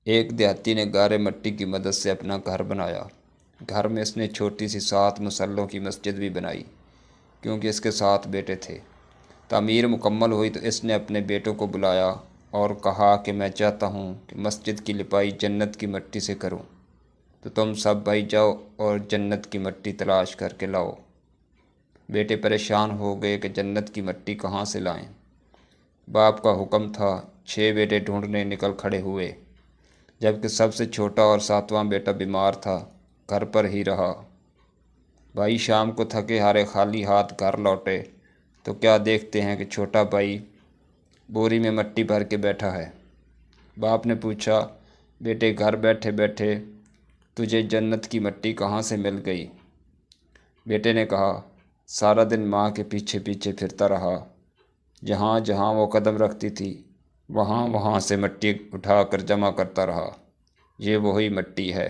ایک دیہاتی نے گارے مٹی کی مدد سے اپنا گھر بنایا۔ گھر میں اس نے چھوٹی سی 7 مسلوں کی مسجد بھی بنائی، کیونکہ اس کے 7 بیٹے تھے۔ تعمیر مکمل ہوئی تو اس نے اپنے بیٹوں کو بلایا اور کہا کہ میں چاہتا ہوں کہ مسجد کی لپائی جنت کی مٹی سے کروں، تو تم سب بھائی جاؤ اور جنت کی مٹی تلاش کر کے لاؤ۔ بیٹے پریشان ہو گئے کہ جنت کی مٹی کہاں سے لائیں۔ باپ کا حکم تھا، 6 بیٹے ڈھونڈنے نکل کھڑے ہوئے، جبکہ سب سے چھوٹا اور 7واں بیٹا بیمار تھا، گھر پر ہی رہا۔ بھائی شام کو تھکے ہارے خالی ہاتھ گھر لوٹے تو کیا دیکھتے ہیں کہ چھوٹا بھائی بوری میں مٹی بھر کے بیٹھا ہے۔ باپ نے پوچھا، بیٹے گھر بیٹھے بیٹھے تجھے جنت کی مٹی کہاں سے مل گئی؟ بیٹے نے کہا، سارا دن ماں کے پیچھے پیچھے پھرتا رہا، جہاں جہاں وہ قدم رکھتی تھی وہاں وہاں سے مٹی اٹھا کر جمع کرتا رہا، یہ وہی مٹی ہے۔